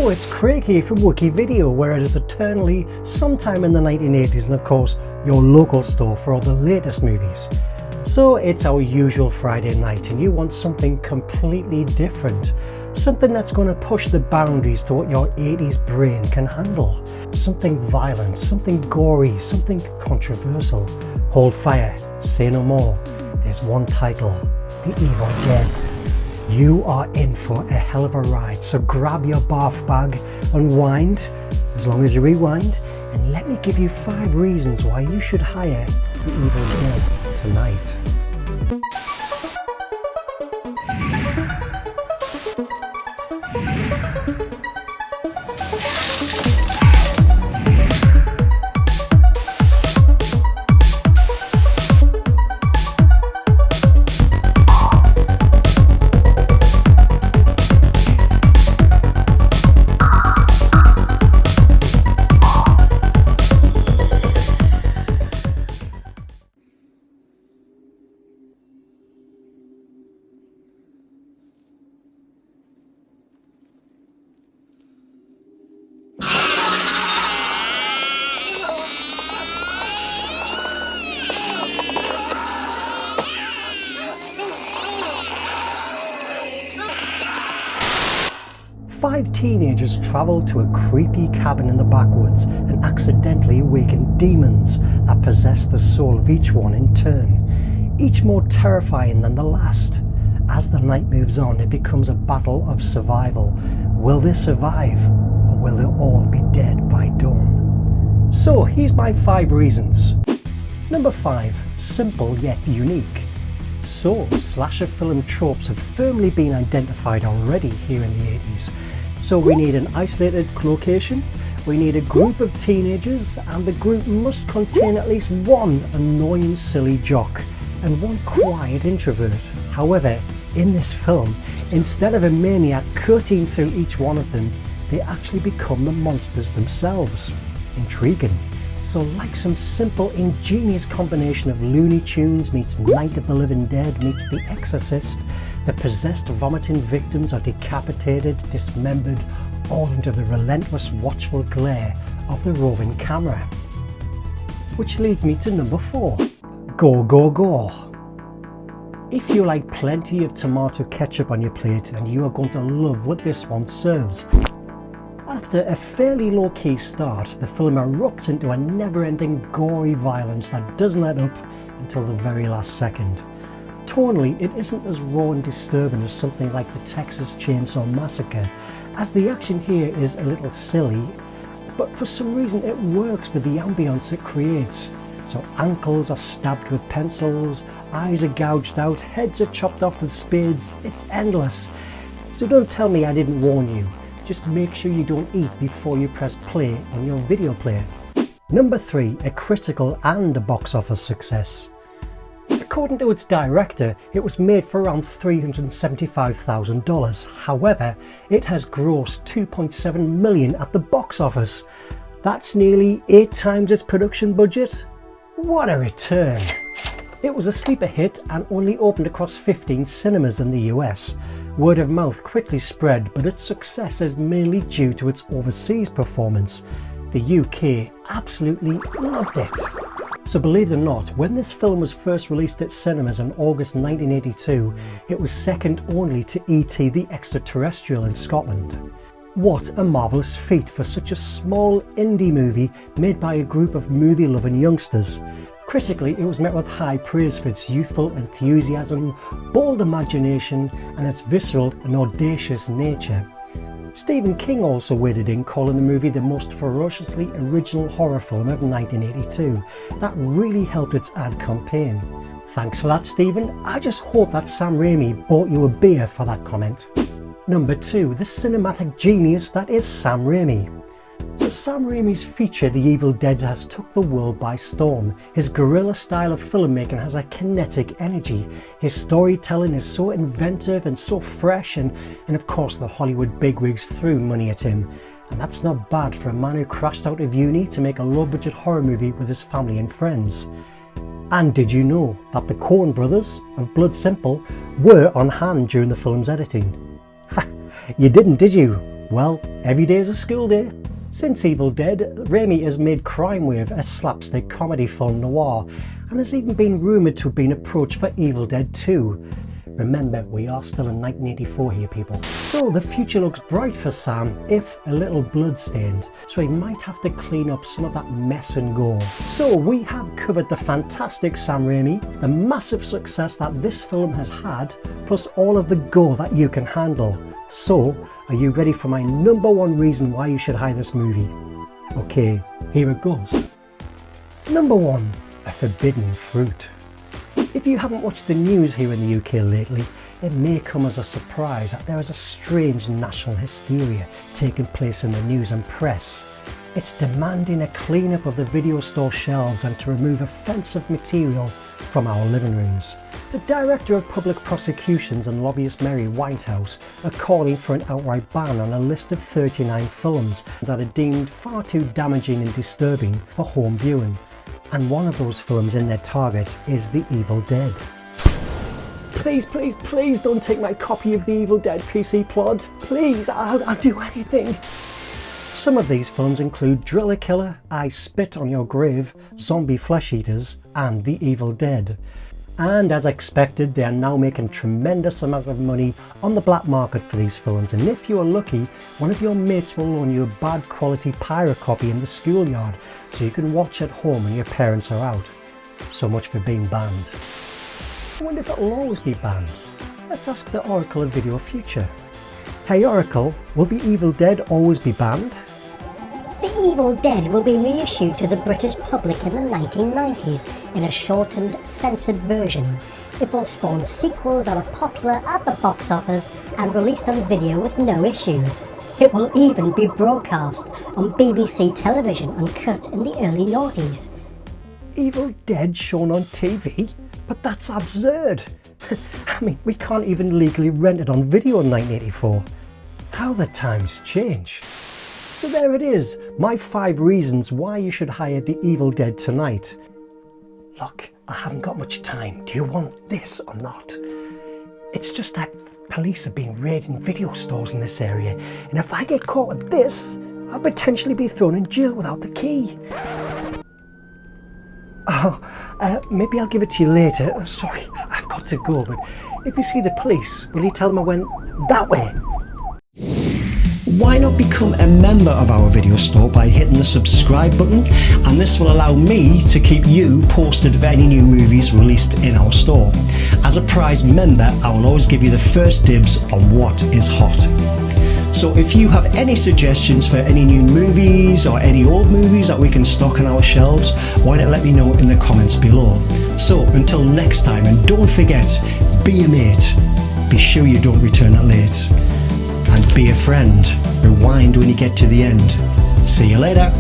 Hello, it's Craig here from Wookie Video, where it is eternally sometime in the 1980s and of course your local store for all the latest movies. So it's our usual Friday night and you want something completely different. Something that's going to push the boundaries to what your 80s brain can handle. Something violent, something gory, something controversial. Hold fire, say no more. There's one title, The Evil Dead. You are in for a hell of a ride, so grab your bath bag, unwind, as long as you rewind, and let me give you 5 reasons why you should hire The Evil Dead tonight. Five teenagers travel to a creepy cabin in the backwoods and accidentally awaken demons that possess the soul of each one in turn, each more terrifying than the last. As the night moves on, it becomes a battle of survival. Will they survive, or will they all be dead by dawn? So here's my 5 reasons. Number 5, simple yet unique. So, slasher film tropes have firmly been identified already here in the 80s. So we need an isolated location, we need a group of teenagers, and the group must contain at least one annoying silly jock and one quiet introvert. However, in this film, instead of a maniac cutting through each one of them, they actually become the monsters themselves. Intriguing. So like some simple, ingenious combination of Looney Tunes meets Night of the Living Dead meets The Exorcist, the possessed vomiting victims are decapitated, dismembered, all under the relentless watchful glare of the roving camera. Which leads me to number 4. Go, go, go. If you like plenty of tomato ketchup on your plate, then you are going to love what this one serves. After a fairly low-key start, the film erupts into a never-ending gory violence that doesn't let up until the very last second. Tonally, it isn't as raw and disturbing as something like the Texas Chainsaw Massacre, as the action here is a little silly, but for some reason it works with the ambience it creates. So ankles are stabbed with pencils, eyes are gouged out, heads are chopped off with spades. It's endless. So don't tell me I didn't warn you. Just make sure you don't eat before you press play on your video player. Number 3, a critical and a box office success. According to its director, it was made for around $375,000. However, it has grossed $2.7 million at the box office. That's nearly 8 times its production budget. What a return! It was a sleeper hit and only opened across 15 cinemas in the US. Word of mouth quickly spread, but its success is mainly due to its overseas performance. The UK absolutely loved it. So believe it or not, when this film was first released at cinemas in August 1982, it was second only to E.T. the Extraterrestrial in Scotland. What a marvellous feat for such a small indie movie made by a group of movie-loving youngsters. Critically, it was met with high praise for its youthful enthusiasm, bold imagination, and its visceral and audacious nature. Stephen King also waded in, calling the movie the most ferociously original horror film of 1982. That really helped its ad campaign. Thanks for that, Stephen. I just hope that Sam Raimi bought you a beer for that comment. Number 2, the cinematic genius that is Sam Raimi. So Sam Raimi's feature The Evil Dead has took the world by storm. His guerrilla style of filmmaking has a kinetic energy. His storytelling is so inventive and so fresh, and of course the Hollywood bigwigs threw money at him. And that's not bad for a man who crashed out of uni to make a low-budget horror movie with his family and friends. And did you know that the Coen brothers of Blood Simple were on hand during the film's editing? Ha! You didn't, did you? Well, every day is a school day. Since Evil Dead, Raimi has made Crime Wave a slapstick comedy film noir, and has even been rumoured to have been approached for Evil Dead 2. Remember, we are still in 1984 here, people. So the future looks bright for Sam, if a little bloodstained, so he might have to clean up some of that mess and gore. So we have covered the fantastic Sam Raimi, the massive success that this film has had, plus all of the gore that you can handle. So, are you ready for my number one reason why you should hire this movie? Okay, here it goes. Number one, a forbidden fruit. If you haven't watched the news here in the UK lately, it may come as a surprise that there is a strange national hysteria taking place in the news and press. It's demanding a clean-up of the video store shelves and to remove offensive material from our living rooms. The Director of Public Prosecutions and lobbyist Mary Whitehouse are calling for an outright ban on a list of 39 films that are deemed far too damaging and disturbing for home viewing. And one of those films in their target is The Evil Dead. Please, please, please don't take my copy of The Evil Dead PC Plod. Please, I'll do anything. Some of these films include Driller Killer, I Spit on Your Grave, Zombie Flesh Eaters, and The Evil Dead. And as expected, they are now making tremendous amount of money on the black market for these films, and if you are lucky, one of your mates will loan you a bad quality pirate copy in the schoolyard so you can watch at home when your parents are out. So much for being banned. I wonder if it will always be banned. Let's ask the Oracle of Video Future. Hey Oracle, will The Evil Dead always be banned? The Evil Dead will be reissued to the British public in the 1990s in a shortened, censored version. It will spawn sequels that are popular at the box office and released on video with no issues. It will even be broadcast on BBC television uncut in the early noughties. Evil Dead shown on TV? But that's absurd! I mean, we can't even legally rent it on video in 1984. How the times change. So there it is, my 5 reasons why you should hire The Evil Dead tonight. Look, I haven't got much time. Do you want this or not? It's just that police have been raiding video stores in this area, and if I get caught with this, I'll potentially be thrown in jail without the key. Oh, maybe I'll give it to you later. Sorry, I've got to go, but if you see the police, will you tell them I went that way? Why not become a member of our video store by hitting the subscribe button, and this will allow me to keep you posted of any new movies released in our store. As a prize member, I will always give you the first dibs on what is hot. So if you have any suggestions for any new movies or any old movies that we can stock on our shelves, why not let me know in the comments below. So until next time, and don't forget, be a mate, be sure you don't return it late. And be a friend. Rewind when you get to the end. See you later.